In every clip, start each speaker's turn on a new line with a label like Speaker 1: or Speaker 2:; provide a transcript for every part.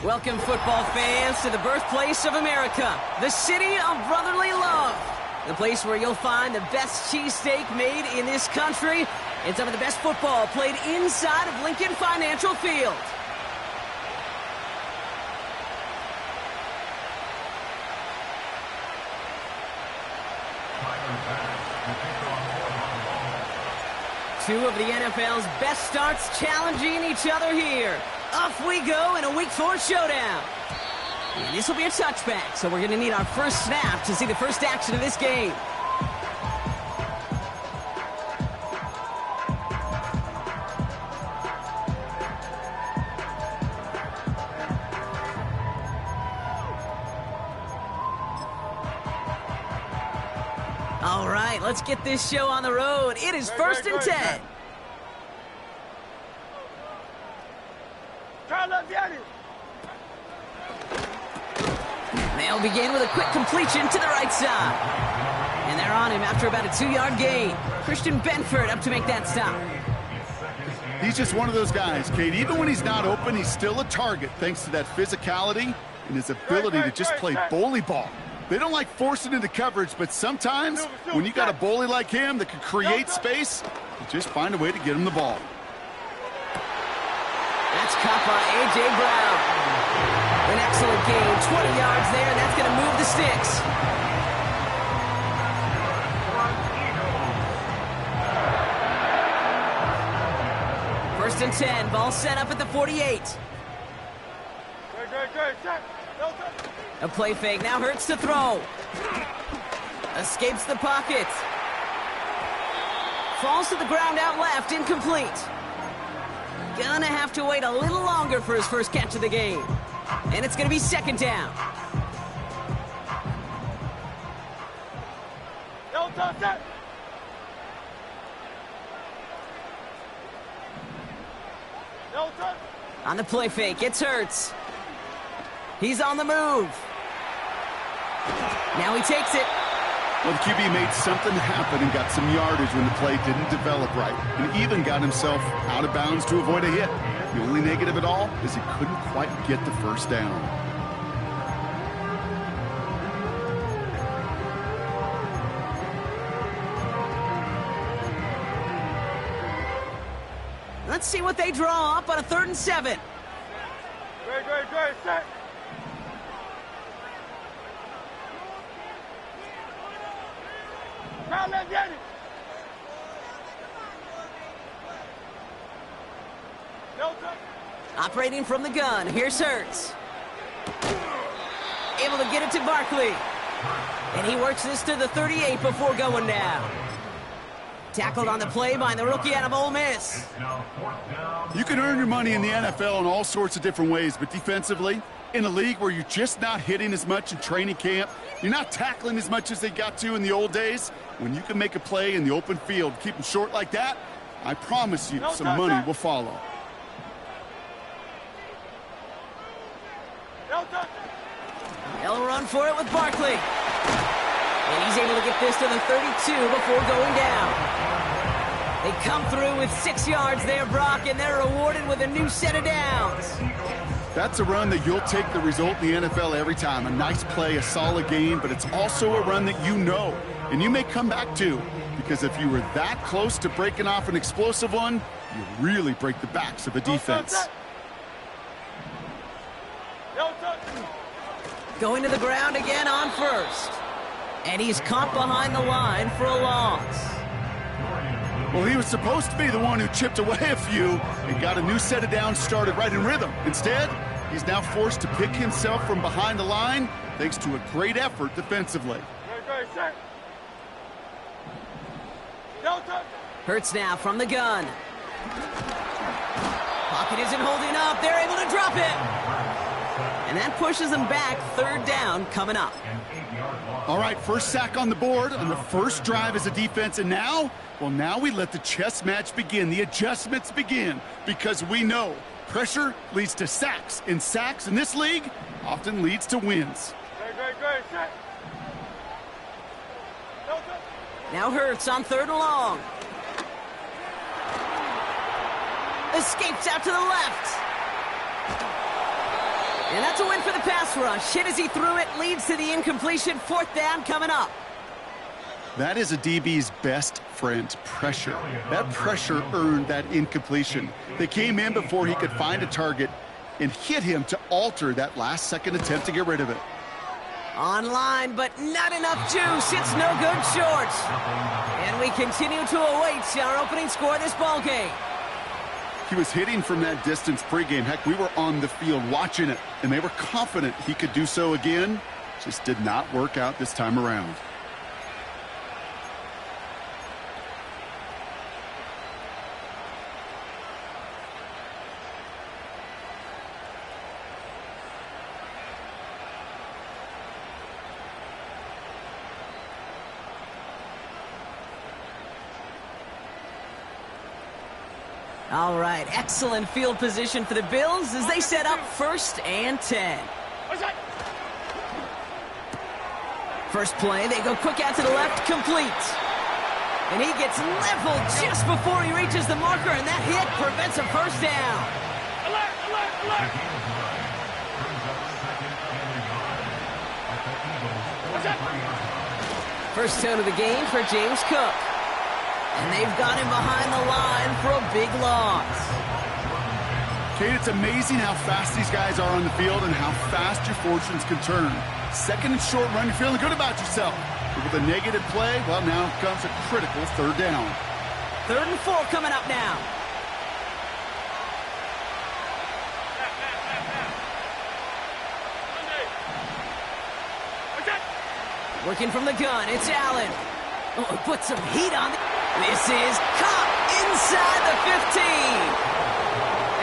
Speaker 1: Welcome, football fans, to the birthplace of America, the city of brotherly love. The place where you'll find the best cheesesteak made in this country and some of the best football played inside of Lincoln Financial Field. Two of the NFL's best starts challenging each other here. Off we go in a Week 4 showdown. And this will be a touchback, so we're going to need our first snap to see the first action of this game. All right, let's get this show on the road. It is 1st and 10. They'll begin with a quick completion to the right side. And they're on him after about a 2-yard gain. Christian Benford up to make that stop.
Speaker 2: He's just one of those guys, Kate. Even when he's not open, he's still a target thanks to that physicality and his ability to just play bully ball. They don't like forcing into coverage, but sometimes when you got a bully like him that can create space, you just find a way to get him the ball.
Speaker 1: That's caught by A.J. Brown. An excellent gain, 20 yards there, and that's going to move the sticks. First and 10, ball set up at the 48. A play fake, now Hurts to throw. Escapes the pocket. Falls to the ground out left, incomplete. Gonna have to wait a little longer for his first catch of the game. And it's gonna be 2nd down. On the play fake, it's Hurts. He's on the move. Now he takes it.
Speaker 2: Well, the QB made something happen and got some yardage when the play didn't develop right. And even got himself out of bounds to avoid a hit. The only negative at all is he couldn't quite get the first down.
Speaker 1: Let's see what they draw up on a 3rd and 7.
Speaker 3: Great, set. Now let's get it.
Speaker 1: Operating from the gun, here's Hurts. Able to get it to Barkley. And he works this to the 38 before going down. Tackled on the play by the rookie out of Ole Miss.
Speaker 2: You can earn your money in the NFL in all sorts of different ways, but defensively, in a league where you're just not hitting as much in training camp, you're not tackling as much as they got to in the old days, when you can make a play in the open field, keep them short like that, I promise you some money will follow.
Speaker 1: They'll run for it with Barkley. And he's able to get this to the 32 before going down. They come through with 6 yards there, Brock, and they're rewarded with a new set of downs.
Speaker 2: That's a run that you'll take the result in the NFL every time. A nice play, a solid game, but it's also a run that you know, and you may come back to, because if you were that close to breaking off an explosive one, you really break the backs of a defense.
Speaker 1: Going to the ground again on first. And he's caught behind the line for a loss.
Speaker 2: Well, he was supposed to be the one who chipped away a few and got a new set of downs started right in rhythm. Instead, he's now forced to pick himself from behind the line thanks to a great effort defensively.
Speaker 1: Hurts now from the gun. Pocket isn't holding up. They're able to drop it. And that pushes them back. 3rd down coming up.
Speaker 2: All right, first sack on the board on the first drive as a defense, and now, well, now we let the chess match begin, the adjustments begin, because we know pressure leads to sacks, and sacks in this league often leads to wins.
Speaker 1: Now Hurts on 3rd and long. Escapes out to the left. And that's a win for the pass rush. Hit as he threw it, leads to the incompletion. 4th down coming up.
Speaker 2: That is a DB's best friend, pressure. That pressure earned that incompletion. They came in before he could find a target and hit him to alter that last-second attempt to get rid of it.
Speaker 1: Online, but not enough juice. It's no good short. And we continue to await our opening score of this ball game.
Speaker 2: He was hitting from that distance pregame. Heck, we were on the field watching it, and they were confident he could do so again. Just did not work out this time around.
Speaker 1: All right, excellent field position for the Bills as they set up 1st and 10. First play, they go quick out to the left, complete. And he gets leveled just before he reaches the marker, and that hit prevents a first down.
Speaker 3: Alert, alert, alert.
Speaker 1: First down of the game for James Cook. And they've got him behind the line for a big loss.
Speaker 2: Kate, it's amazing how fast these guys are on the field and how fast your fortunes can turn. 2nd and short run, you're feeling good about yourself. But with a negative play, well, now comes a critical 3rd down.
Speaker 1: 3rd and 4 coming up now. Working from the gun, it's Allen. Oh, put some heat on. This is caught inside the 15.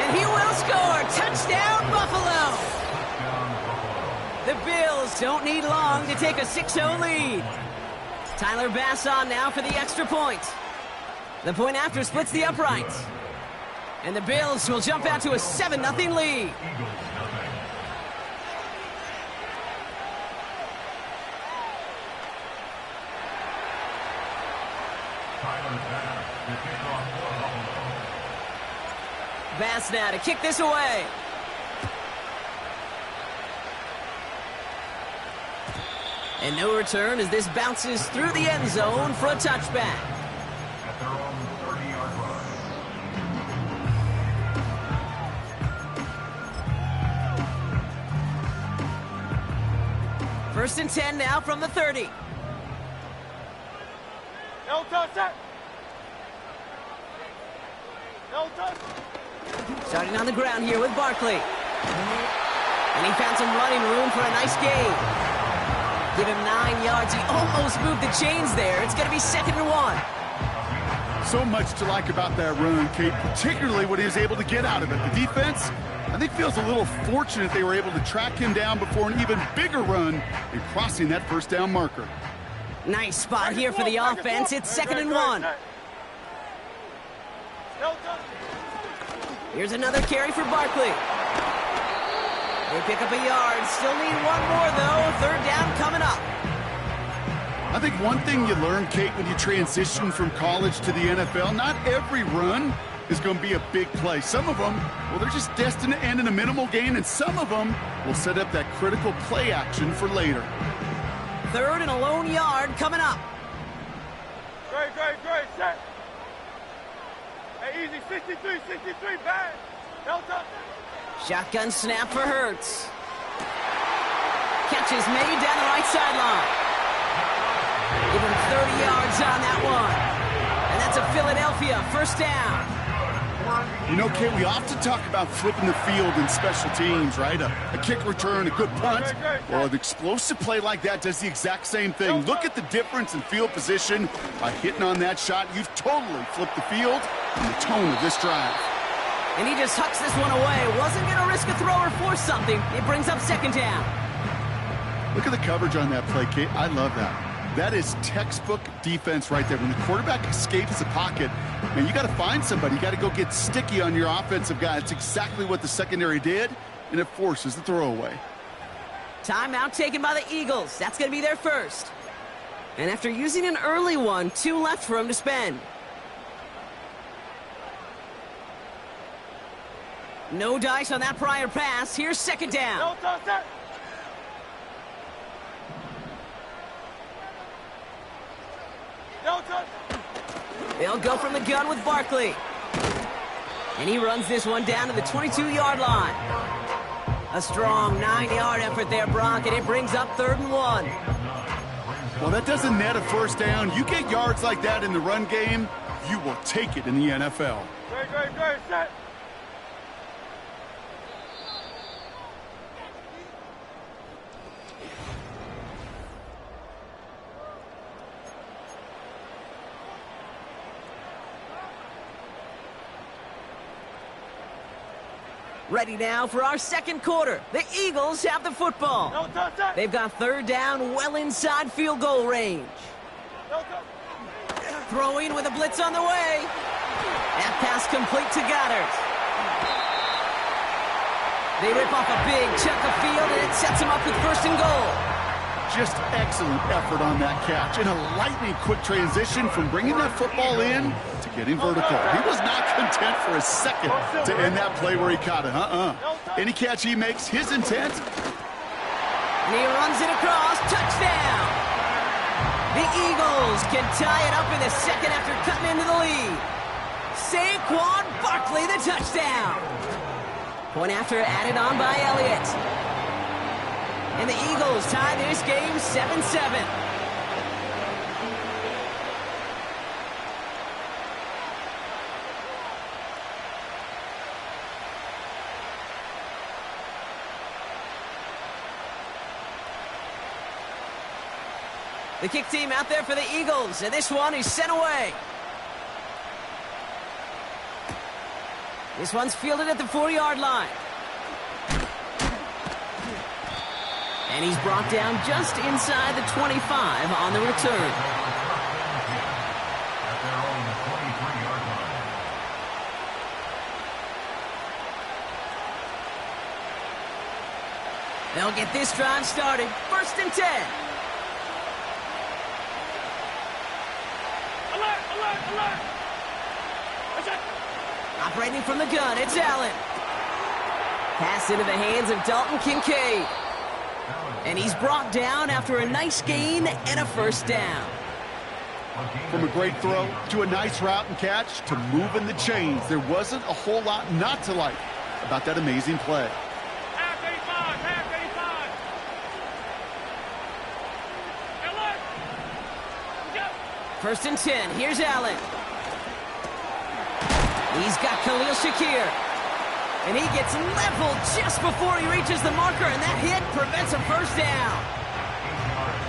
Speaker 1: And he will score. Touchdown, Buffalo. The Bills don't need long to take a 6-0 lead. Tyler Bass on now for the extra point. The point after splits the uprights. And the Bills will jump out to a 7-0 lead. Bass now to kick this away. And no return as this bounces through the end zone for a touchback.
Speaker 4: At their own 30-yard line.
Speaker 1: 1st and 10 now from the 30.
Speaker 3: No touch, set. No touch.
Speaker 1: Starting on the ground here with Barkley. And he found some running room for a nice gain. Give him 9 yards. He almost moved the chains there. It's going to be 2nd and 1.
Speaker 2: So much to like about that run, Kate, particularly what he was able to get out of it. The defense, I think, feels a little fortunate they were able to track him down before an even bigger run in crossing that 1st down marker.
Speaker 1: Nice spot here for the offense. It's 2nd and 1.
Speaker 3: No touch.
Speaker 1: Here's another carry for Barkley. They pick up a yard. Still need 1 more, though. 3rd down coming up.
Speaker 2: I think one thing you learn, Kate, when you transition from college to the NFL, not every run is going to be a big play. Some of them, well, they're just destined to end in a minimal gain, and some of them will set up that critical play action for later.
Speaker 1: 3rd and a lone yard coming up.
Speaker 3: Great, set. Hey, easy, 63, bad. No touch.
Speaker 1: Shotgun snap for Hurts. Catch is made down the right sideline. Give him 30 yards on that one. And that's a Philadelphia 1st down.
Speaker 2: You know, Kate, we often talk about flipping the field in special teams, right? A kick return, a good punt. Well, an explosive play like that does the exact same thing. Look at the difference in field position. By hitting on that shot, you've totally flipped the field and the tone of this drive.
Speaker 1: And he just hucks this one away. Wasn't going to risk a throw or force something. It brings up 2nd down.
Speaker 2: Look at the coverage on that play, Kate. I love that. That is textbook defense right there. When the quarterback escapes the pocket, man, you got to find somebody. You got to go get sticky on your offensive guy. It's exactly what the secondary did, and it forces the throwaway.
Speaker 1: Timeout taken by the Eagles. That's going to be their first. And after using an early one, 2 left for him to spend. No dice on that prior pass. Here's second down.
Speaker 3: No toss, set. No touch.
Speaker 1: They'll go from the gun with Barkley. And he runs this one down to the 22-yard line. A strong 9-yard effort there, Brock, and it brings up 3rd and 1.
Speaker 2: Well, that doesn't net a first down. You get yards like that in the run game, you will take it in the NFL.
Speaker 3: Great, set.
Speaker 1: Ready now for our second quarter. The Eagles have the football.
Speaker 3: No touch, set.
Speaker 1: They've got 3rd down well inside field goal range.
Speaker 3: No touch.
Speaker 1: Throwing with a blitz on the way. That pass complete to Goddard. They rip off a big chunk of field, and it sets them up with 1st and goal.
Speaker 2: Just excellent effort on that catch. And a lightning-quick transition from bringing that football in to getting vertical. He was not content for a second to end that play where he caught it. Any catch he makes, his intent.
Speaker 1: And he runs it across. Touchdown! The Eagles can tie it up in the second after cutting into the lead. Saquon Barkley, the touchdown. Point after added on by Elliott. And the Eagles tie this game 7-7. The kick team out there for the Eagles, and this one is sent away. This one's fielded at the 4-yard line. And he's brought down just inside the 25 on the return.
Speaker 4: At their own 23-yard line.
Speaker 1: They'll get this drive started. 1st and 10.
Speaker 3: Alert.
Speaker 1: Operating from the gun, it's Allen. Pass into the hands of Dalton Kincaid. And he's brought down after a nice gain and a 1st down.
Speaker 2: From a great throw to a nice route and catch to moving the chains, there wasn't a whole lot not to like about that amazing play.
Speaker 3: Half 85. Alert. Go.
Speaker 1: 1st and 10, here's Allen. He's got Khalil Shakir. And he gets leveled just before he reaches the marker, and that hit prevents a 1st down.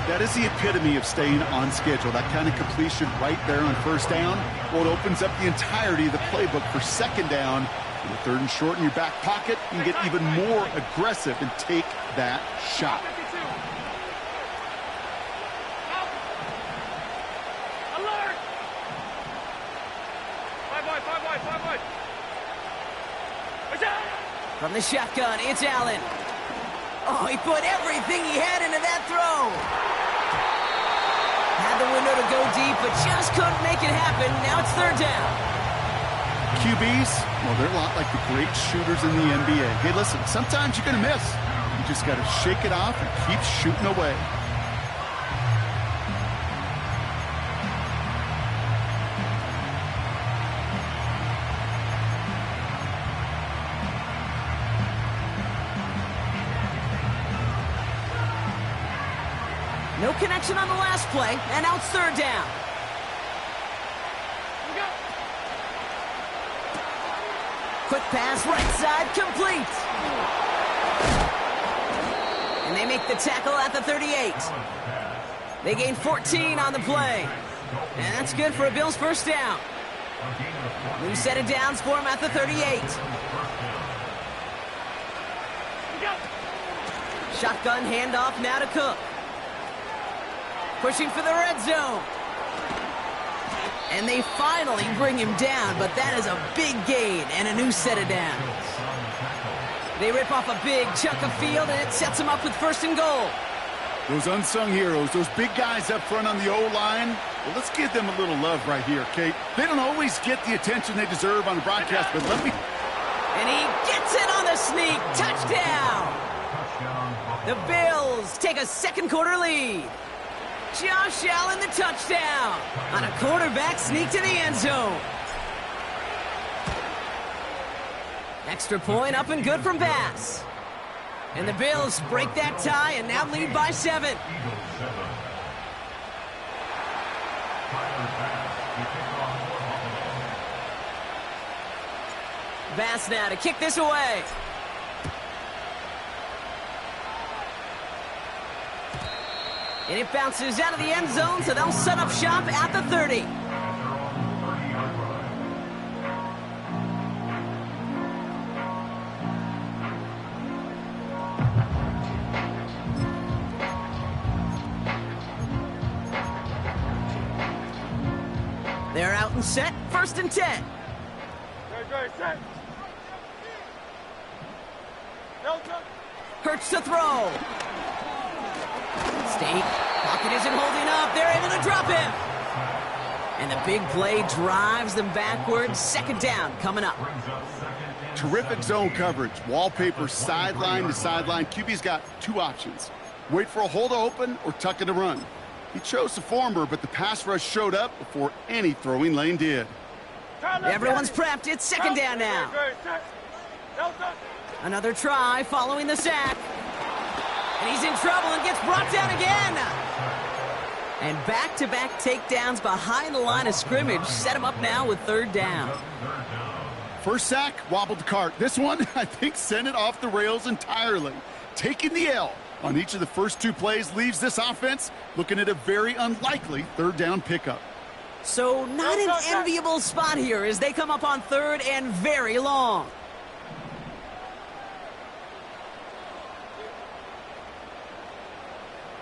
Speaker 2: That is the epitome of staying on schedule. That kind of completion right there on 1st down. Well, it opens up the entirety of the playbook for 2nd down. With 3rd and short in your back pocket, you can get even more aggressive and take that shot.
Speaker 3: Alert. 5 wide.
Speaker 1: From the shotgun, it's Allen. Oh, he put everything he had into that throw. Had the window to go deep, but just couldn't make it happen. Now it's 3rd down.
Speaker 2: QBs, well, they're a lot like the great shooters in the NBA. Hey, listen, sometimes you're going to miss. You just got to shake it off and keep shooting away.
Speaker 1: No connection on the last play, and now it's 3rd down. Quick pass, right side, complete. And they make the tackle at the 38. They gain 14 on the play. And that's good for a Bills 1st down. New set of downs for him at the 38. Shotgun handoff now to Cook. Pushing for the red zone. And they finally bring him down, but that is a big gain and a new set of downs. They rip off a big chunk of field, and it sets them up with 1st and goal.
Speaker 2: Those unsung heroes, those big guys up front on the O-line, well, let's give them a little love right here, Kate. They don't always get the attention they deserve on the broadcast, but let me...
Speaker 1: And he gets it on the sneak. Touchdown! The Bills take a second quarter lead. Josh Allen the touchdown on a quarterback sneak to the end zone. Extra point up and good from Bass. And the Bills break that tie and now lead by 7. Bass now to kick this away. And it bounces out of the end zone, so they'll set up shop at the 30. They're out and set, 1st and 10.
Speaker 3: Set.
Speaker 1: Hurts to throw. State, pocket isn't holding up. They're able to drop him. And the big play drives them backwards. 2nd down coming up.
Speaker 2: Terrific zone coverage. Wallpaper sideline to sideline. QB's got 2 options. Wait for a hole to open or tuck in a run. He chose the former, but the pass rush showed up before any throwing lane did.
Speaker 1: Everyone's prepped. It's 2nd down now. Another try following the sack. And he's in trouble and gets brought down again. And back-to-back takedowns behind the line of scrimmage set him up now with 3rd down.
Speaker 2: First sack, wobbled the cart. This one, I think, sent it off the rails entirely. Taking the L on each of the first 2 plays leaves this offense looking at a very unlikely 3rd down pickup.
Speaker 1: So not an enviable spot here as they come up on 3rd and very long.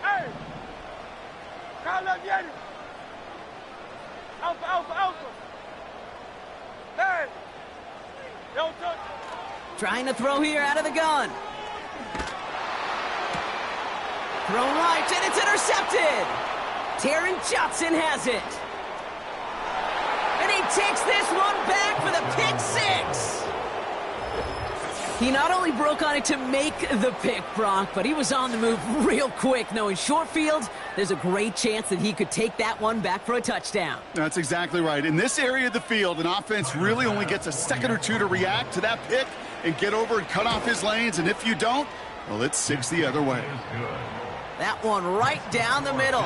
Speaker 3: Hey! Alpha! Hey!
Speaker 1: Trying to throw here out of the gun. Thrown right, and it's intercepted. Taron Johnson has it. And he takes this one back for the pick 6. He not only broke on it to make the pick, Brock, but he was on the move real quick, knowing short field, there's a great chance that he could take that one back for a touchdown.
Speaker 2: That's exactly right. In this area of the field, an offense really only gets a second or 2 to react to that pick and get over and cut off his lanes, and if you don't, well, it's 6 the other way.
Speaker 1: That one right down the middle.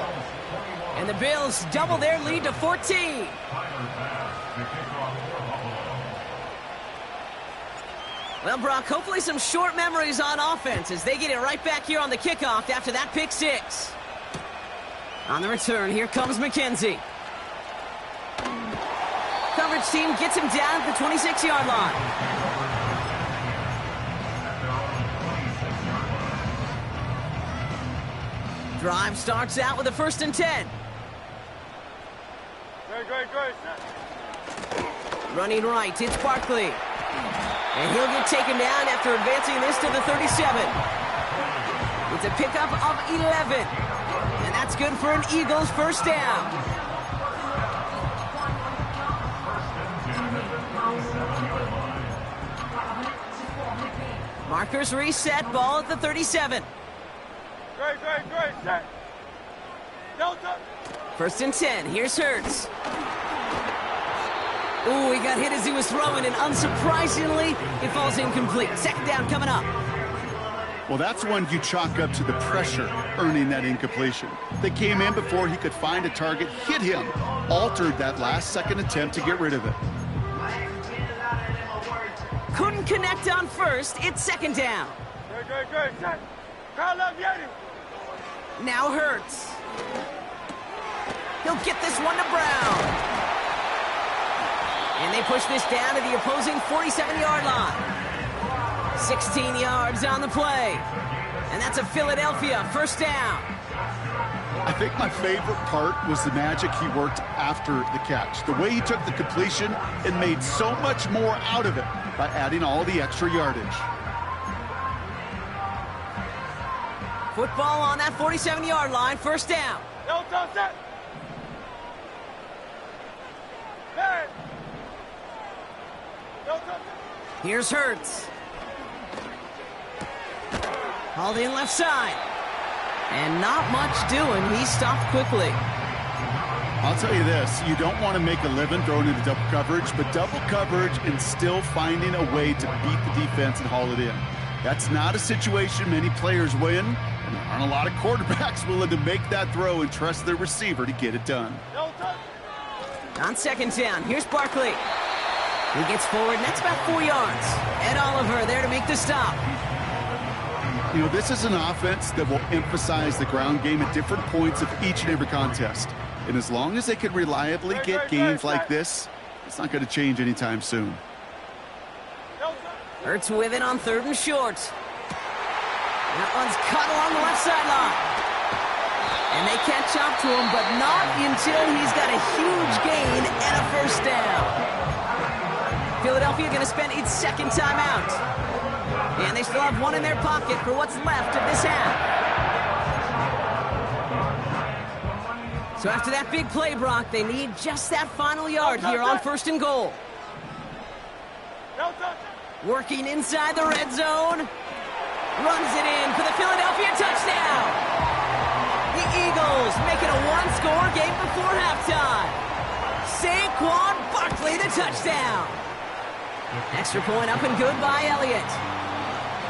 Speaker 1: And the Bills double their lead to 14. Well, Brock, hopefully some short memories on offense as they get it right back here on the kickoff after that pick 6. On the return, here comes McKenzie. Coverage team gets him down at the 26-yard line. Drive starts out with a 1st and 10.
Speaker 3: Great.
Speaker 1: Running right, it's Barkley. And he'll get taken down after advancing this to the 37. It's a pickup of 11. And that's good for an Eagles 1st down. Markers reset, ball at the 37.
Speaker 3: Great. Set. Delta.
Speaker 1: 1st and 10, here's Hurts. Ooh, he got hit as he was throwing, and unsurprisingly, it falls incomplete. 2nd down coming up.
Speaker 2: Well, that's one you chalk up to the pressure earning that incompletion. They came in before he could find a target, hit him, altered that last-second attempt to get rid of it.
Speaker 1: Couldn't connect on 1st, it's 2nd down.
Speaker 3: Great. Set.
Speaker 1: Now Hurts. He'll get this one to Brown. And they push this down to the opposing 47-yard line. 16 yards on the play. And that's a Philadelphia 1st down.
Speaker 2: I think my favorite part was the magic he worked after the catch. The way he took the completion and made so much more out of it by adding all the extra yardage.
Speaker 1: Football on that 47-yard line, 1st down.
Speaker 3: Delta set. Hey. Delta.
Speaker 1: Here's Hurts. Hauled in left side. And not much doing. He stopped quickly.
Speaker 2: I'll tell you this, you don't want to make a living throwing into double coverage, but double coverage and still finding a way to beat the defense and haul it in. That's not a situation many players win, and there aren't a lot of quarterbacks willing to make that throw and trust their receiver to get it done.
Speaker 3: No touch.
Speaker 1: On second down, here's Barkley. He gets forward, and that's about 4 yards. Ed Oliver there to make the stop.
Speaker 2: You know, this is an offense that will emphasize the ground game at different points of each and every contest. And as long as they can reliably get gains like this, it's not going to change anytime soon.
Speaker 3: No touch.
Speaker 1: Hurts with it on 3rd and short. That one's cut along the left sideline. And they catch up to him, but not until he's got a huge gain and a first down. Philadelphia going to spend its second timeout. And they still have one in their pocket for what's left of this half. So after that big play, Brock, they need just that final yard here on 1st and goal.
Speaker 3: No touch.
Speaker 1: Working inside the red zone. Runs it in for the Philadelphia touchdown. The Eagles make it a one-score game before halftime. Saquon Barkley the touchdown. Extra point up and good by Elliott.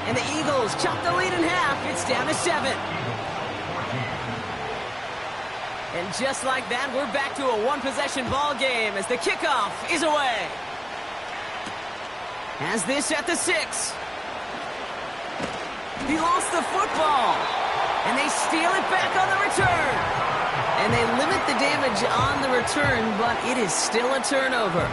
Speaker 1: And the Eagles chop the lead in half. It's down to 7. And just like that, we're back to a one-possession ball game as the kickoff is away. Has this at the 6. He lost the football. And they steal it back on the return. And they limit the damage on the return, but it is still a turnover.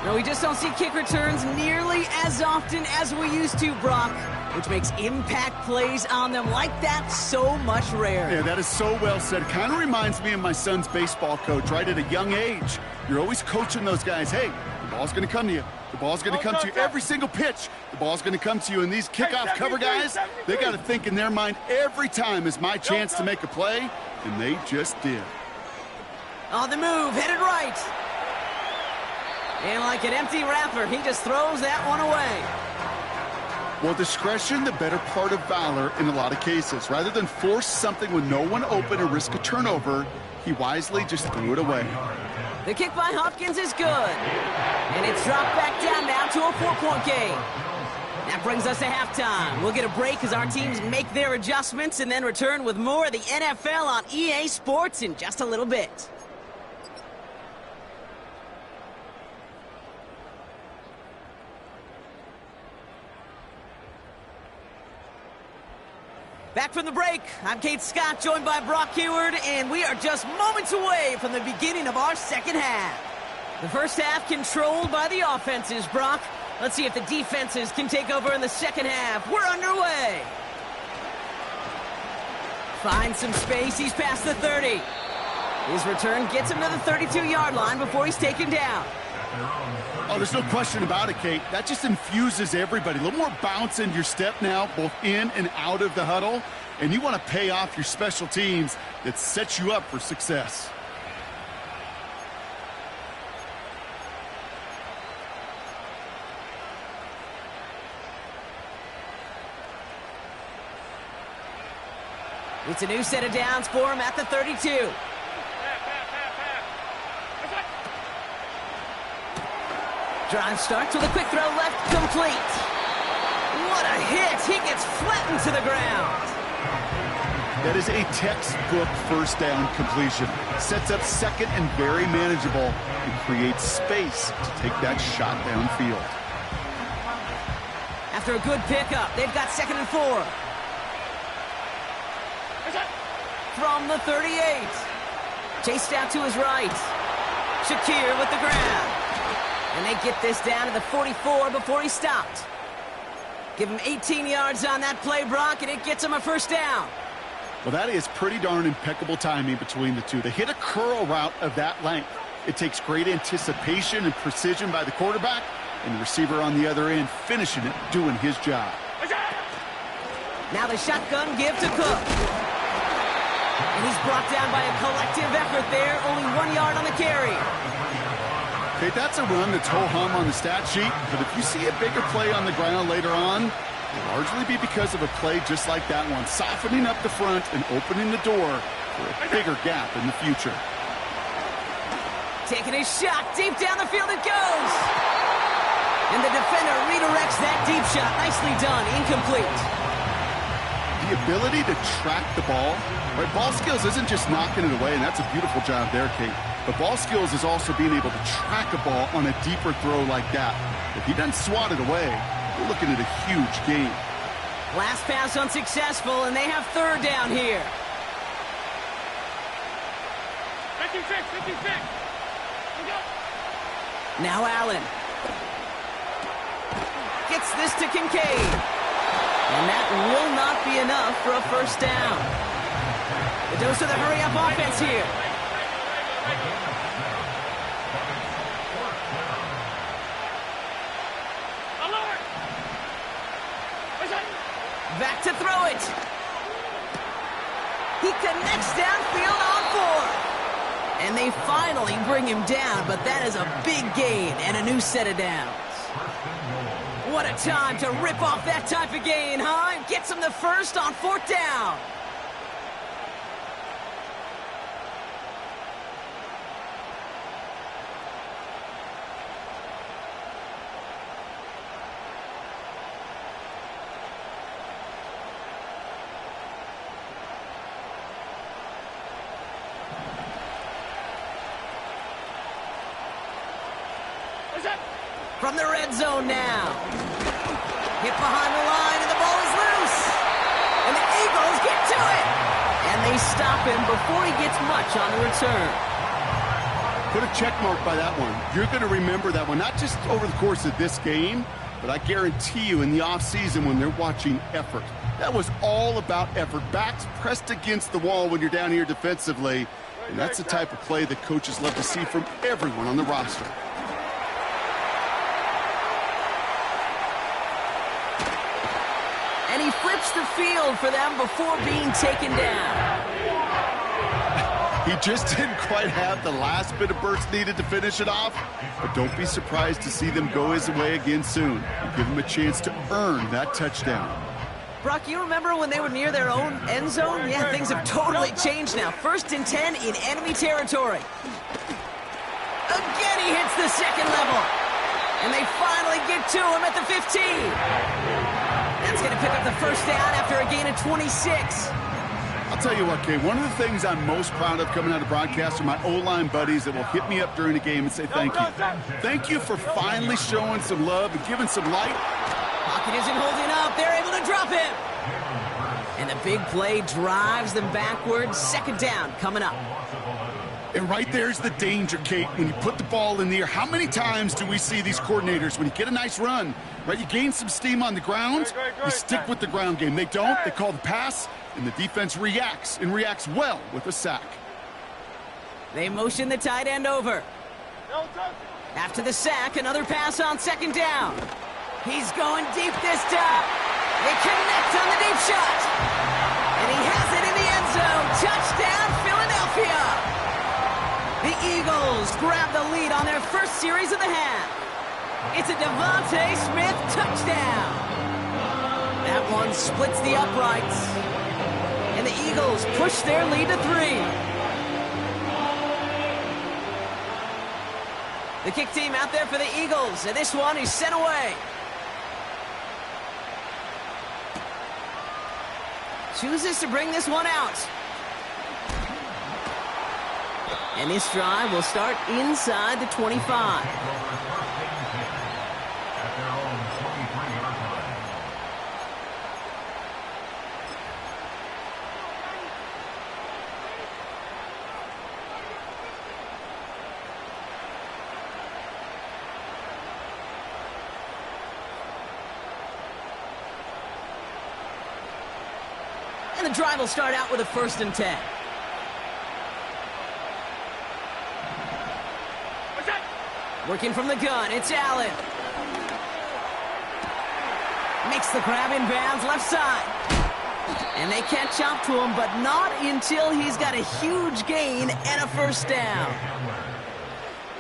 Speaker 1: No, we just don't see kick returns nearly as often as we used to, Brock, which makes impact plays on them like that so much rarer.
Speaker 2: Yeah, that is so well said. Kind of reminds me of my son's baseball coach, right at a young age. You're always coaching those guys, hey, the ball's going to come to you. The ball's going to come to you every single pitch. The ball's going to come to you. And these kickoff cover guys, they got to think in their mind every time is my chance to make a play, and they just did.
Speaker 1: On the move, headed right. And like an empty wrapper, he just throws that one away.
Speaker 2: Well, discretion, the better part of valor in a lot of cases. Rather than force something with no one open or risk a turnover, he wisely just threw it away.
Speaker 1: The kick by Hopkins is good. And it's dropped back down now to a 4-point game. That brings us to halftime. We'll get a break as our teams make their adjustments and then return with more of the NFL on EA Sports in just a little bit. Back from the break, I'm Kate Scott, joined by Brock Huard, and we are just moments away from the beginning of our second half. The first half controlled by the offenses, Brock. Let's see if the defenses can take over in the second half. We're underway. Finds some space, he's past the 30. His return gets him to the 32-yard line before he's taken down.
Speaker 2: Oh, there's no question about it, Kate. That just infuses everybody. A little more bounce in your step now, both in and out of the huddle. And you want to pay off your special teams that sets you up for success.
Speaker 1: It's a new set of downs for him at the 32. Drive starts with a quick throw left, complete. What a hit! He gets flattened to the ground.
Speaker 2: That is a textbook first down completion. Sets up second and very manageable and creates space to take that shot downfield.
Speaker 1: After a good pickup, they've got 2nd and 4. From the 38. Chased out to his right. Shakir with the grab. And they get this down to the 44 before he stopped. Give him 18 yards on that play, Brock, and it gets him a first down.
Speaker 2: Well, that is pretty darn impeccable timing between the two. To hit a curl route of that length, it takes great anticipation and precision by the quarterback, and the receiver on the other end finishing it, doing his job.
Speaker 1: Now the shotgun give to Cook. And he's brought down by a collective effort there, only 1 yard on the carry.
Speaker 2: Okay, that's a run that's ho-hum on the stat sheet, but if you see a bigger play on the ground later on, it'll largely be because of a play just like that one, softening up the front and opening the door for a bigger gap in the future.
Speaker 1: Taking a shot, deep down the field it goes! And the defender redirects that deep shot. Nicely done, incomplete.
Speaker 2: The ability to track the ball, right? Ball skills isn't just knocking it away, and that's a beautiful job there, Kate. But ball skills is also being able to track a ball on a deeper throw like that. If he doesn't swat it away, we're looking at a huge gain.
Speaker 1: Last pass unsuccessful, and they have third down here.
Speaker 3: 56, 56.
Speaker 1: Now Allen. Gets this to Kincaid. And that will not be enough for a first down. The dose of the hurry-up offense here. Back to throw it. He connects downfield on 4. And they finally bring him down, but that is a big gain and a new set of downs. What a time to rip off that type of gain, huh? Gets him the first on 4th down. From the red zone now. Hit behind the line, and the ball is loose. And the Eagles get to it. And they stop him before he gets much on the return.
Speaker 2: Put a check mark by that one. You're going to remember that one, not just over the course of this game, but I guarantee you in the offseason when they're watching effort. That was all about effort. Backs pressed against the wall when you're down here defensively. And that's the type of play that coaches love to see from everyone on the roster.
Speaker 1: And he flips the field for them before being taken down.
Speaker 2: He just didn't quite have the last bit of burst needed to finish it off, but don't be surprised to see them go his way again soon and give him a chance to earn that touchdown.
Speaker 1: Brock, you remember when they were near their own end zone? Yeah, things have totally changed now. 1st and 10 in enemy territory. Again, he hits the second level. And they finally get to him at the 15. That's going to pick up the first down after a gain of 26.
Speaker 2: I'll tell you what, Kay, one of the things I'm most proud of coming out of broadcast are my O-line buddies that will hit me up during the game and say thank you. Thank you for finally showing some love and giving some light.
Speaker 1: Pocket isn't holding up. They're able to drop him. And the big play drives them backwards. 2nd down coming up.
Speaker 2: And right there's the danger, Kate. When you put the ball in the air, how many times do we see these coordinators, when you get a nice run, right, you gain some steam on the ground, you stick with the ground game. They don't. They call the pass, and the defense reacts, and reacts well with a sack.
Speaker 1: They motion the tight end over. After the sack, another pass on 2nd down. He's going deep this time. They connect on the deep shot. And he has it in the end zone. Touchdown, Philadelphia. The Eagles grab the lead on their first series of the half. It's a Devontae Smith touchdown. That one splits the uprights. And the Eagles push their lead to 3. The kick team out there for the Eagles, and this one is sent away. Chooses to bring this one out. And this drive will start inside the 25. And the drive will start out with a 1st and 10. Working from the gun, it's Allen. Makes the grab in bounds, left side. And they catch up to him, but not until he's got a huge gain and a first down.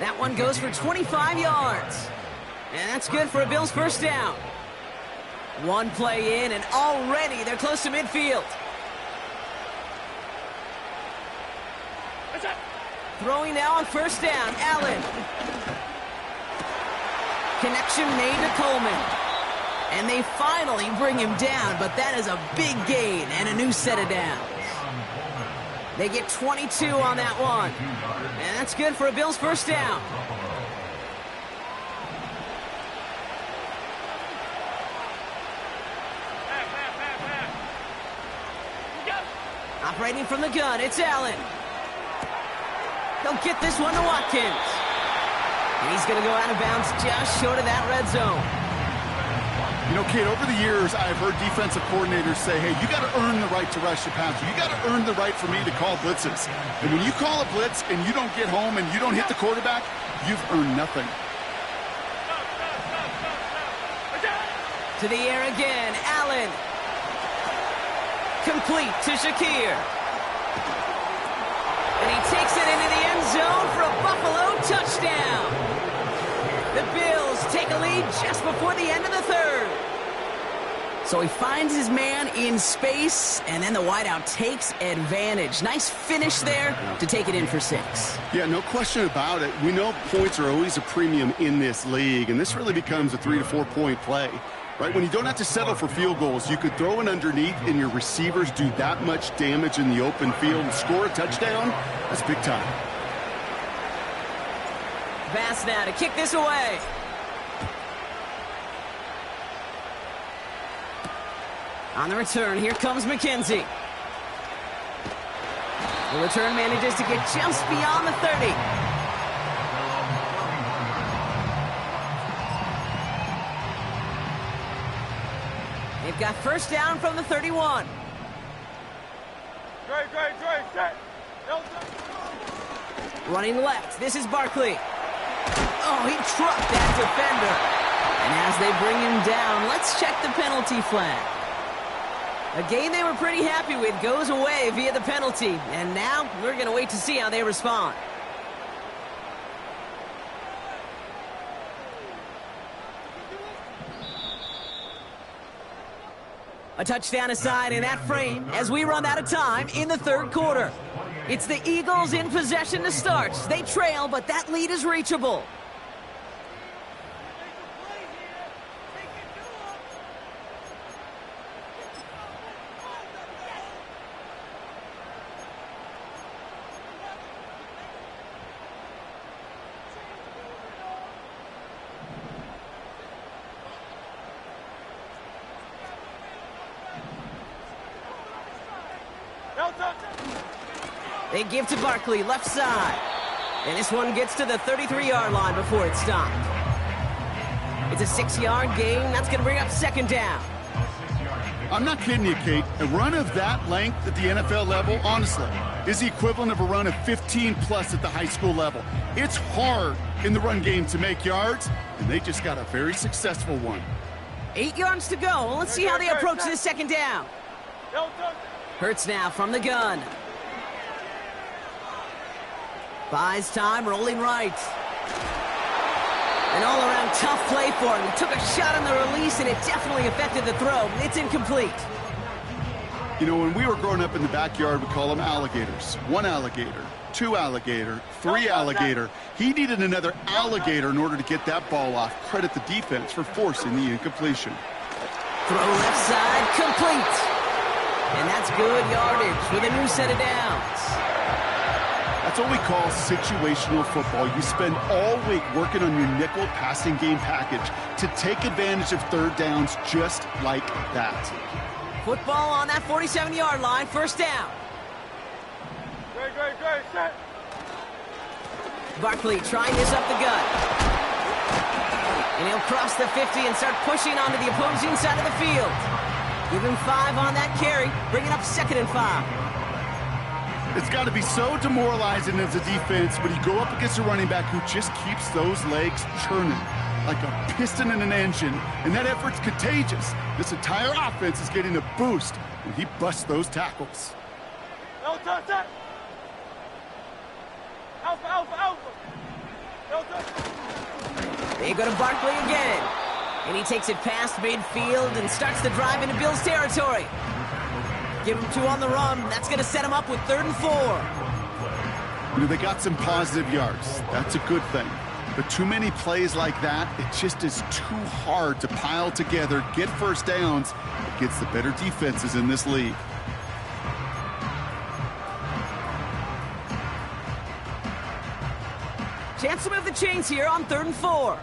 Speaker 1: That one goes for 25 yards. And that's good for a Bills first down. One play in, and already they're close to midfield. Throwing now on first down, Allen. Connection made to Coleman. And they finally bring him down, but that is a big gain and a new set of downs. They get 22 on that one. And that's good for a Bills first down. Operating from the gun, it's Allen. He'll get this one to Watkins. And he's going to go out of bounds just short of that red zone.
Speaker 2: You know, Kate, over the years, I've heard defensive coordinators say, hey, you got to earn the right to rush the passer. You got to earn the right for me to call blitzes. And when you call a blitz and you don't get home and you don't hit the quarterback, you've earned nothing.
Speaker 1: To the air again, Allen. Complete to Shakir. And he takes it into the end zone for a Buffalo touchdown. The Bills take a lead just before the end of the third. So he finds his man in space, and then the wideout takes advantage. Nice finish there to take it in for 6.
Speaker 2: Yeah, no question about it. We know points are always a premium in this league, and this really becomes a 3 to 4 point play. Right, when you don't have to settle for field goals, you could throw it underneath and your receivers do that much damage in the open field and score a touchdown. That's big time.
Speaker 1: Bass now to kick this away. On the return, here comes McKenzie. The return manages to get just beyond the 30. They've got first down from the 31.
Speaker 3: Set.
Speaker 1: Running left, this is Barkley. Oh, he trucked that defender. And as they bring him down, let's check the penalty flag. A game they were pretty happy with goes away via the penalty. And now we're going to wait to see how they respond. A touchdown aside in that frame as we run out of time in the third quarter. It's the Eagles in possession to start. They trail, but that lead is reachable. They give to Barkley, left side. And this one gets to the 33-yard line before it's stopped. It's a 6-yard gain. That's going to bring up second down.
Speaker 2: I'm not kidding you, Kate. A run of that length at the NFL level, honestly, is the equivalent of a run of 15-plus at the high school level. It's hard in the run game to make yards, and they just got a very successful one.
Speaker 1: 8 yards to go. Let's see how they approach this second down. Hurts now from the gun. Buys time, rolling right. An all-around tough play for him. He took a shot on the release, and it definitely affected the throw. It's incomplete.
Speaker 2: You know, when we were growing up in the backyard, we call them alligators. 1 alligator, 2 alligator, 3 alligator. He needed another alligator in order to get that ball off. Credit the defense for forcing the incompletion.
Speaker 1: Throw left side, complete. And that's good yardage with a new set of downs.
Speaker 2: That's what we call situational football. You spend all week working on your nickel passing game package to take advantage of third downs just like that.
Speaker 1: Football on that 47-yard line, first down.
Speaker 3: Great, set.
Speaker 1: Barkley trying this up the gut. And he'll cross the 50 and start pushing onto the opposing side of the field. Give him 5 on that carry, bringing up 2nd and 5.
Speaker 2: It's got to be so demoralizing as a defense when you go up against a running back who just keeps those legs churning like a piston in an engine, and that effort's contagious. This entire offense is getting a boost when he busts those tackles.
Speaker 3: Alpha.
Speaker 1: They go to Barkley again. And he takes it past midfield and starts the drive into Bills territory. Give him 2 on the run. That's going to set him up with 3rd and 4.
Speaker 2: You know, they got some positive yards. That's a good thing. But too many plays like that, it just is too hard to pile together, get first downs against the better defenses in this league.
Speaker 1: Chance to move the chains here on 3rd and 4.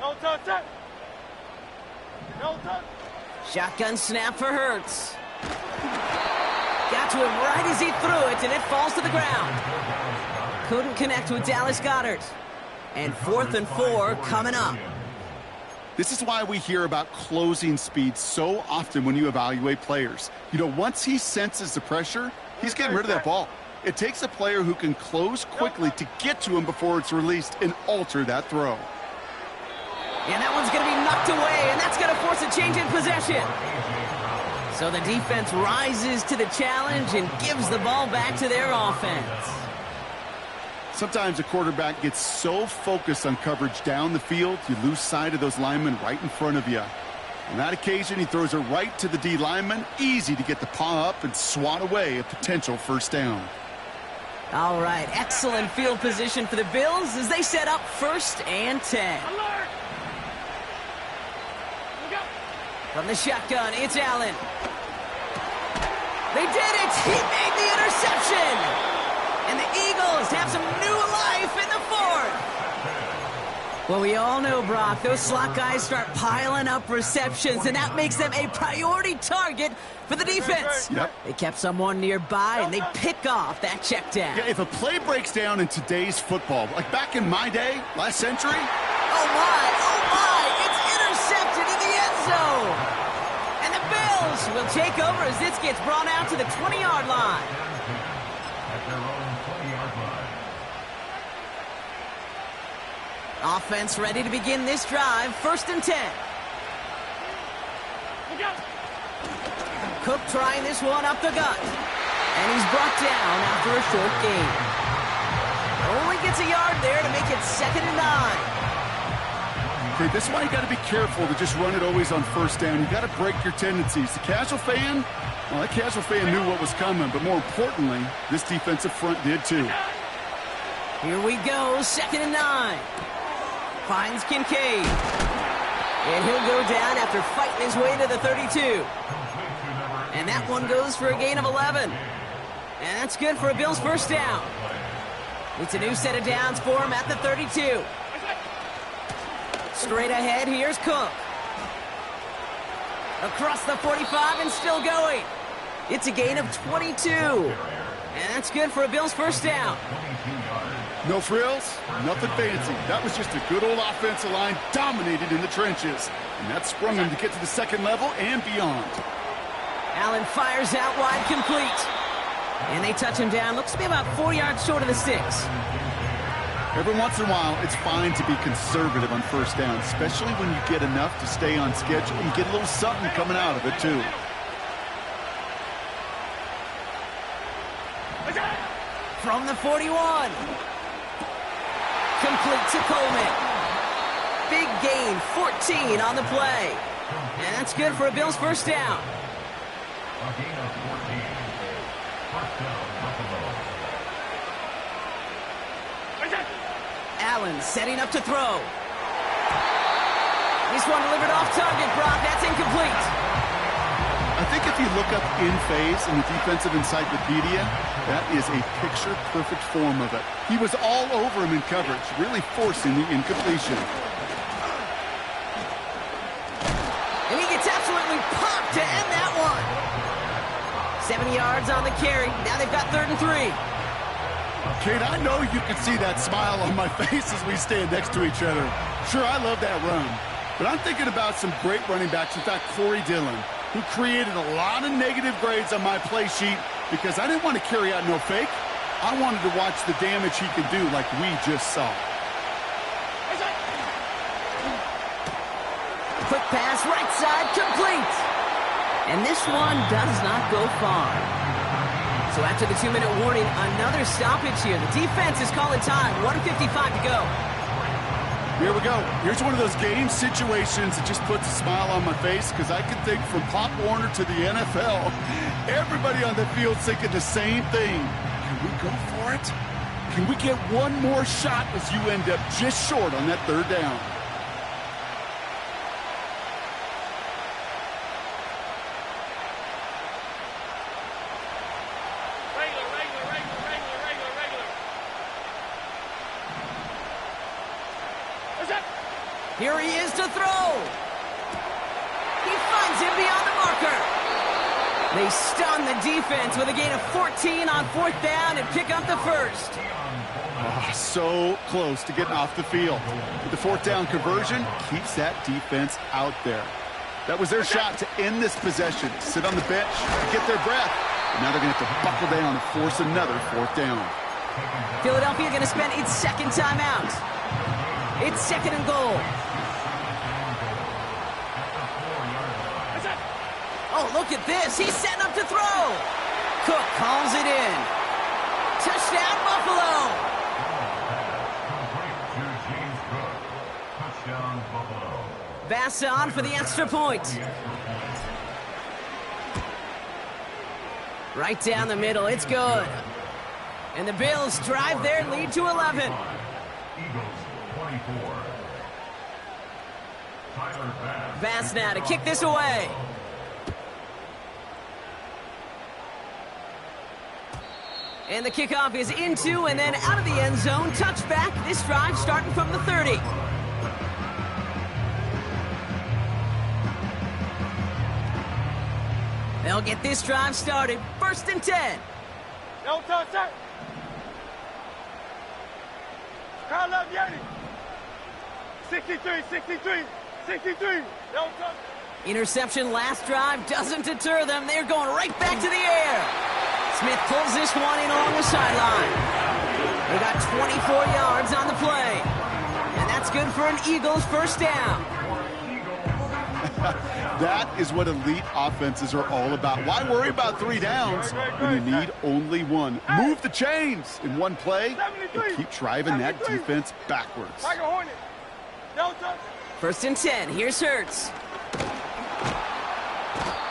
Speaker 3: No touch. No touch.
Speaker 1: Shotgun snap for Hurts. Got to him right as he threw it, and it falls to the ground. Couldn't connect with Dallas Goedert. And 4th and 4 coming up.
Speaker 2: This is why we hear about closing speed so often when you evaluate players. You know, once he senses the pressure, he's getting rid of that ball. It takes a player who can close quickly to get to him before it's released and alter that throw.
Speaker 1: And that one's going to be knocked away, and that's going to force a change in possession. So the defense rises to the challenge and gives the ball back to their offense.
Speaker 2: Sometimes a quarterback gets so focused on coverage down the field, you lose sight of those linemen right in front of you. On that occasion, he throws it right to the D lineman. Easy to get the paw up and swat away a potential first down.
Speaker 1: All right, excellent field position for the Bills as they set up 1st and 10.
Speaker 3: Alert! Look out!
Speaker 1: From the shotgun, it's Allen. They did it! He made the interception! And the Eagles have some new life in the 4th. Well, we all know, Brock, those slot guys start piling up receptions, and that makes them a priority target for the defense.
Speaker 2: Yep.
Speaker 1: They kept someone nearby, and they pick off that check down.
Speaker 2: Yeah, if a play breaks down in today's football, like back in my day, last century.
Speaker 1: Oh, my, it's intercepted in the end zone. And the Bills will take over as this gets brought out to the 20-yard line.
Speaker 4: At their own 20-yard line.
Speaker 1: Offense ready to begin this drive. 1st and 10.
Speaker 3: Look out!
Speaker 1: Cook trying this one up the gut. And he's brought down after a short gain. Only gets a yard there to make it 2nd and 9.
Speaker 2: Okay, this is why you got to be careful to just run it always on 1st down. You got to break your tendencies. The casual fan, well, that casual fan knew what was coming, but more importantly, this defensive front did too.
Speaker 1: Here we go, 2nd and 9. Finds Kincaid. And he'll go down after fighting his way to the 32. And that one goes for a gain of 11. And that's good for a Bills 1st down. It's a new set of downs for him at the 32. Straight ahead, here's Cook. Across the 45 and still going. It's a gain of 22. And that's good for a Bills 1st down.
Speaker 2: No frills, nothing fancy. That was just a good old offensive line dominated in the trenches. And that sprung him to get to the 2nd level and beyond.
Speaker 1: Allen fires out wide, complete. And they touch him down. Looks to be about 4 yards short of the sticks.
Speaker 2: Every once in a while, it's fine to be conservative on 1st down, especially when you get enough to stay on schedule. You get a little something coming out of it, too.
Speaker 1: From the 41. Complete to Coleman. Big gain, 14 on the play. And that's good for a Bills 1st down.
Speaker 4: A gain of 14. 1st down, Buffalo.
Speaker 1: Allen setting up to throw. This one delivered off target, Brock. That's incomplete.
Speaker 2: I think if you look up in phase in the defensive encyclopedia, that is a picture-perfect form of it. He was all over him in coverage, really forcing the incompletion.
Speaker 1: And he gets absolutely popped to end that one. 70 yards on the carry. Now they've got 3rd and 3.
Speaker 2: Kate, I know you can see that smile on my face as we stand next to each other. Sure, I love that run. But I'm thinking about some great running backs. In fact, Corey Dillon, who created a lot of negative grades on my play sheet because I didn't want to carry out no fake. I wanted to watch the damage he could do like we just saw.
Speaker 1: Quick pass, right side, complete. And this one does not go far. So after the 2-minute warning, another stoppage here. The defense is calling time. 1:55 to go.
Speaker 2: Here we go. Here's one of those game situations that just puts a smile on my face because I can think from Pop Warner to the NFL, everybody on the field thinking the same thing. Can we go for it? Can we get one more shot as you end up just short on that third down?
Speaker 1: Here he is to throw. He finds him beyond the marker. They stun the defense with a gain of 14 on 4th down and pick up the first.
Speaker 2: Oh, so close to getting off the field. But the 4th down conversion keeps that defense out there. That was their shot to end this possession. Sit on the bench, get their breath. And now they're going to have to buckle down and force another 4th down.
Speaker 1: Philadelphia going to spend its second timeout. It's 2nd and goal. Oh, look at this. He's setting up to throw. Cook calls it in. Touchdown, Buffalo. Bass on for the extra point. Right down the middle. It's good. And the Bills drive their lead to 11.
Speaker 4: Eagles 24.
Speaker 1: Bass now to kick this away. And the kickoff is into and then out of the end zone. Touchback. This drive starting from the 30. They'll get this drive started. 1st and 10.
Speaker 3: No touch, sir. Crowd love Yeti. 63, 63, 63. No touch.
Speaker 1: Interception last drive doesn't deter them. They're going right back to the air. Smith pulls this one in along the sideline. They got 24 yards on the play. And that's good for an Eagles 1st down.
Speaker 2: That is what elite offenses are all about. Why worry about 3 downs when you need only one? Move the chains in one play and keep driving that defense backwards.
Speaker 3: Like a Hornet. No touch.
Speaker 1: 1st and 10. Here's Hurts.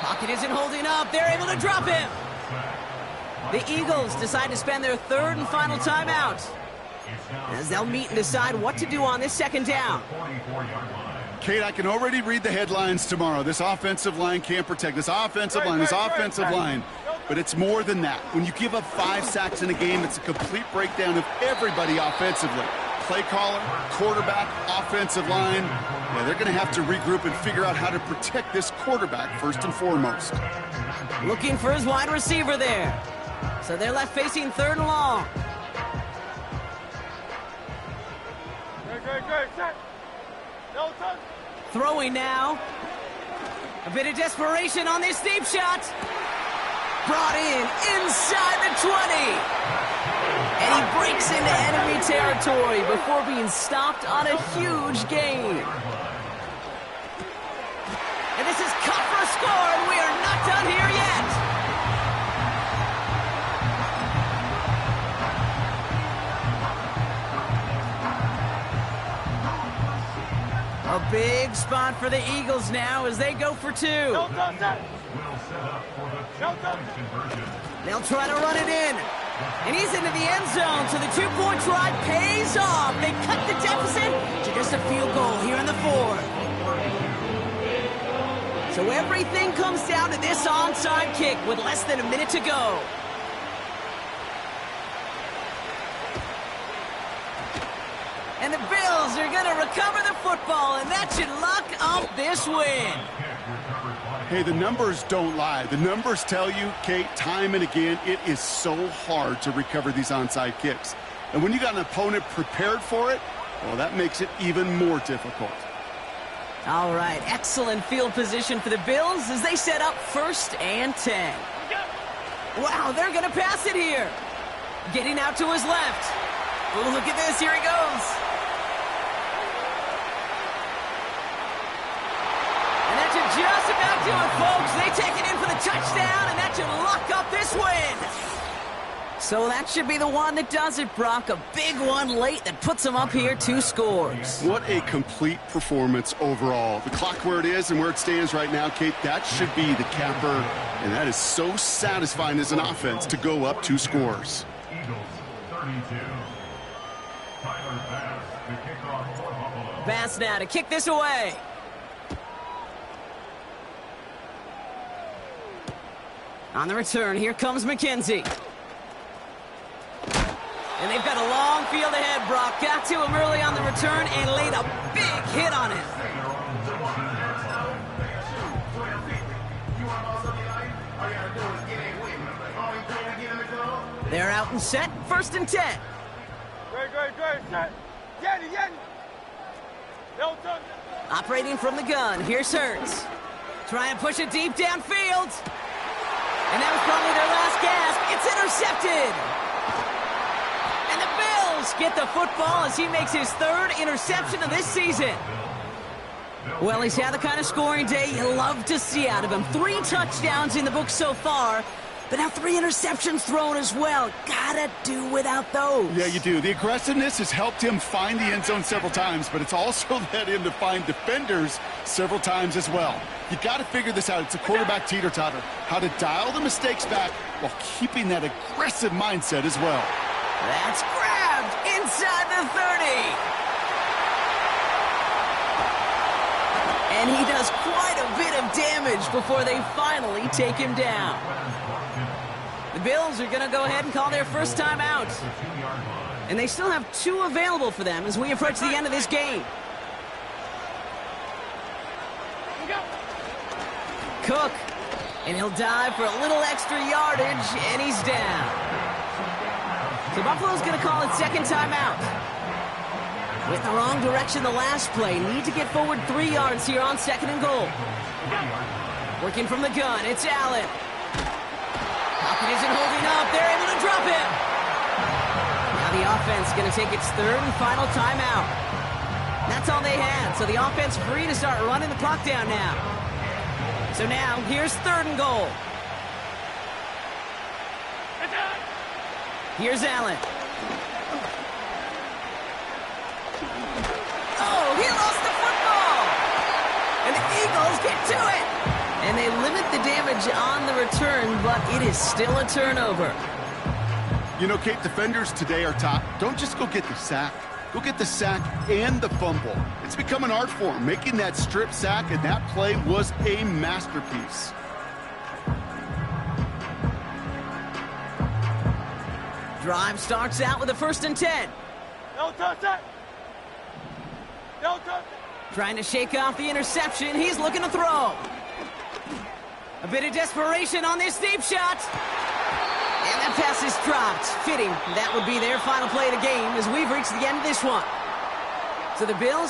Speaker 1: Pocket isn't holding up. They're able to drop him. The Eagles decide to spend their 3rd and final timeout as they'll meet and decide what to do on this 2nd down.
Speaker 2: Kate, I can already read the headlines tomorrow. This offensive line can't protect. This offensive line, this offensive line. But it's more than that. When you give up 5 sacks in a game, it's a complete breakdown of everybody offensively. Play caller, quarterback, offensive line. Yeah, they're going to have to regroup and figure out how to protect this quarterback first and foremost.
Speaker 1: Looking for his wide receiver there. So they're left facing 3rd and long.
Speaker 3: Great, set. No touch.
Speaker 1: Throwing now. A bit of desperation on this deep shot. Brought in inside the 20. And he breaks into enemy territory before being stopped on a huge gain. And this is cut for a score, and we are not done here yet. A big spot for the Eagles now as they go for 2.
Speaker 3: No touch, sir. No touch.
Speaker 1: They'll try to run it in. And he's into the end zone, so the 2-point try pays off. They cut the deficit to just a field goal here in the 4th. So everything comes down to this onside kick with less than a minute to go. And the Bills are going to recover the football, and that should lock up this win.
Speaker 2: Hey, the numbers don't lie. The numbers tell you, Kate, time and again, it is so hard to recover these onside kicks. And when you got an opponent prepared for it, well, that makes it even more difficult.
Speaker 1: All right, excellent field position for the Bills as they set up 1st and 10. Wow, they're going to pass it here. Getting out to his left. Oh, look at this. Here he goes. And that should just about do it, folks. They take it in for the touchdown, and that should lock up this win. So that should be the one that does it, Brock. A big one late that puts them up here 2 scores.
Speaker 2: What a complete performance overall. The clock where it is and where it stands right now, Kate, that should be the capper. And that is so satisfying as an offense to go up 2 scores.
Speaker 4: Eagles 32. Tyler Bass, the kickoff for Buffalo.
Speaker 1: Bass now to kick this away. On the return, here comes McKenzie. And they've got a long field ahead, Brock. Got to him early on the return and laid a big hit on him. They're out and set, 1st and 10.
Speaker 3: Great, set. Yanni. No touch.
Speaker 1: Operating from the gun, here's Hurts. Try and push it deep downfield. And that was probably their last gasp. It's intercepted. And the Bills get the football as he makes his 3rd interception of this season. Well, he's had the kind of scoring day you love to see out of him. 3 touchdowns in the book so far, but now 3 interceptions thrown as well. Gotta do without those.
Speaker 2: Yeah, you do. The aggressiveness has helped him find the end zone several times, but it's also led him to find defenders several times as well. You got to figure this out. It's a quarterback teeter-totter. How to dial the mistakes back while keeping that aggressive mindset as well.
Speaker 1: That's grabbed inside the 30. And he does quite a bit of damage before they finally take him down. The Bills are going to go ahead and call their first timeout. And they still have 2 available for them as we approach the end of this game. Cook, and he'll dive for a little extra yardage, and he's down. So Buffalo's going to call it 2nd timeout. Went in the wrong direction the last play. Need to get forward 3 yards here on 2nd and goal. Working from the gun, it's Allen. Pocket isn't holding up. They're able to drop him. Now the offense going to take its 3rd and final timeout. That's all they had, so the offense free to start running the clock down now. So now, here's 3rd and goal. Here's Allen. Oh, he lost the football! And the Eagles get to it! And they limit the damage on the return, but it is still a turnover.
Speaker 2: You know, Kate, defenders today are top. Don't just go get the sack. Go get the sack and the fumble. It's become an art form. Making that strip sack, and that play was a masterpiece.
Speaker 1: Drive starts out with a 1st and 10.
Speaker 3: No touch that. No touch.
Speaker 1: Trying to shake off the interception. He's looking to throw. A bit of desperation on this deep shot. And that pass is dropped. Fitting. That would be their final play of the game as we've reached the end of this one. So the Bills